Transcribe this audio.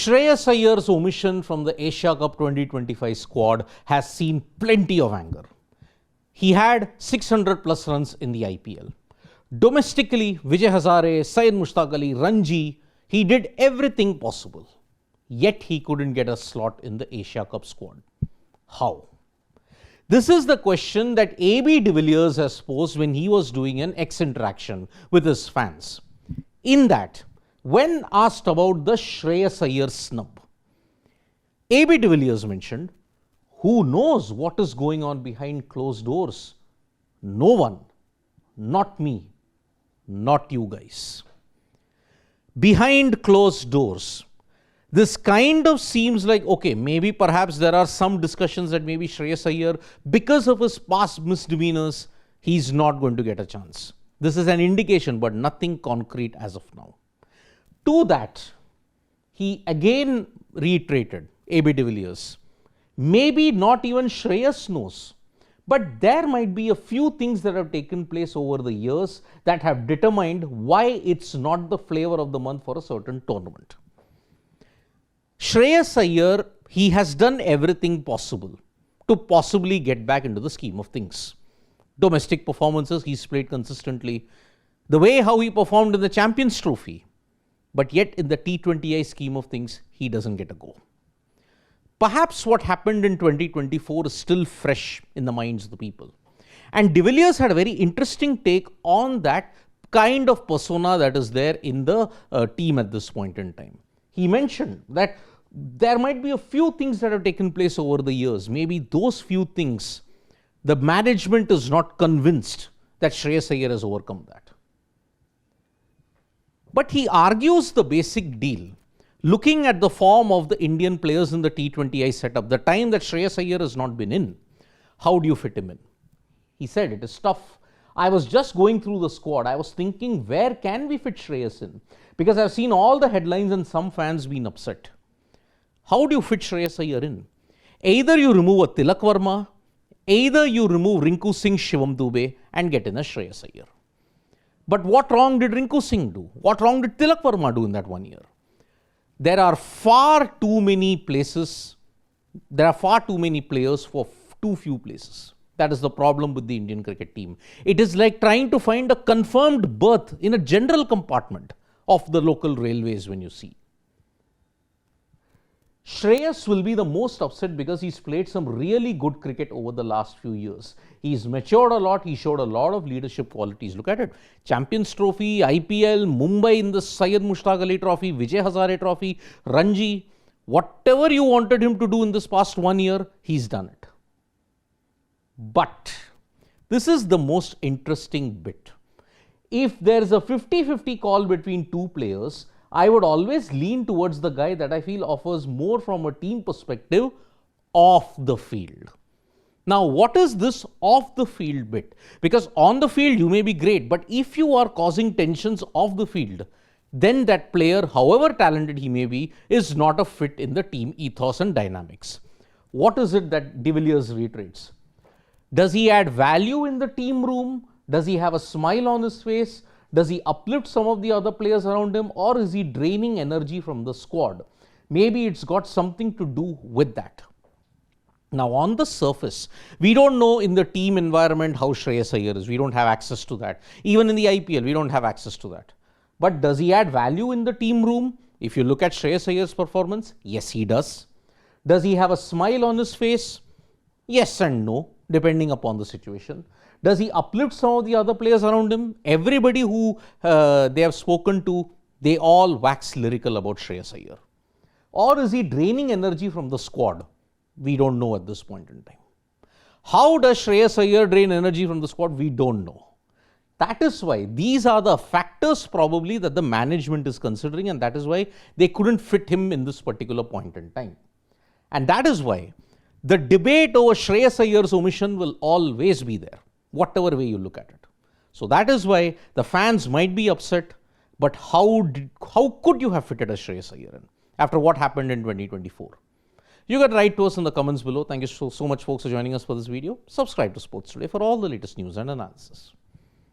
Shreyas Iyer's omission from the Asia Cup 2025 squad has seen plenty of anger. He had 600 plus runs in the IPL. Domestically, Vijay Hazare, Syed Mushtaq Ali, Ranji, he did everything possible. Yet he couldn't get a slot in the Asia Cup squad. How? This is the question that AB de Villiers has posed when he was doing an X interaction with his fans. In that, when asked about the Shreyas Iyer snub, AB de Villiers mentioned, who knows what is going on behind closed doors? No one. Not me. Not you guys. Behind closed doors. This kind of seems like, okay, maybe perhaps there are some discussions that maybe Shreyas Iyer, because of his past misdemeanors, he's not going to get a chance. This is an indication, but nothing concrete as of now. To that, he again reiterated, AB de Villiers, maybe not even Shreyas knows, but there might be a few things that have taken place over the years that have determined why it's not the flavor of the month for a certain tournament. Shreyas Iyer, he has done everything possible to possibly get back into the scheme of things. Domestic performances, he's played consistently. The way how he performed in the Champions Trophy, but yet in the T20I scheme of things, he doesn't get a go. Perhaps what happened in 2024 is still fresh in the minds of the people. And de Villiers had a very interesting take on that kind of persona that is there in the team at this point in time. He mentioned that there might be a few things that have taken place over the years. Maybe those few things, the management is not convinced that Shreyas Iyer has overcome that. But he argues the basic deal. Looking at the form of the Indian players in the T20I setup, the time that Shreyas Iyer has not been in, how do you fit him in? He said it is tough. I was just going through the squad. I was thinking, where can we fit Shreyas in? Because I've seen all the headlines and some fans being upset. How do you fit Shreyas Iyer in? Either you remove a Tilak Verma, either you remove Rinku Singh, Shivam Dube and get in a Shreyas Iyer. But what wrong did Rinku Singh do? What wrong did Tilak Verma do in that 1 year? There are far too many places, there are far too many players for too few places. That is the problem with the Indian cricket team. It is like trying to find a confirmed berth in a general compartment of the local railways when you see. Shreyas will be the most upset because he's played some really good cricket over the last few years. He's matured a lot. He showed a lot of leadership qualities. Look at it. Champions Trophy, IPL, Mumbai in the Syed Mushtaq Ali Trophy, Vijay Hazare Trophy, Ranji. Whatever you wanted him to do in this past 1 year, he's done it. But this is the most interesting bit. If there's a 50-50 call between two players, I would always lean towards the guy that I feel offers more from a team perspective off the field. Now, what is this off the field bit? Because on the field, you may be great, but if you are causing tensions off the field, then that player, however talented he may be, is not a fit in the team ethos and dynamics. What is it that de Villiers reiterates? Does he add value in the team room? Does he have a smile on his face? Does he uplift some of the other players around him, or is he draining energy from the squad? Maybe it's got something to do with that. Now, on the surface, we don't know in the team environment how Shreyas Iyer is. We don't have access to that. Even in the IPL, we don't have access to that. But does he add value in the team room? If you look at Shreyas Iyer's performance, yes, he does. Does he have a smile on his face? Yes and no, depending upon the situation. Does he uplift some of the other players around him? Everybody who they have spoken to, they all wax lyrical about Shreyas Iyer. Or is he draining energy from the squad? We don't know at this point in time. How does Shreyas Iyer drain energy from the squad? We don't know. That is why these are the factors probably that the management is considering, and that is why they couldn't fit him in this particular point in time. And that is why the debate over Shreyas Iyer's omission will always be there, whatever way you look at it. So that is why the fans might be upset, but how could you have fitted a Shreyas Iyer in after what happened in 2024? You can write to us in the comments below. Thank you so much folks for joining us for this video. Subscribe to Sports Today for all the latest news and analysis.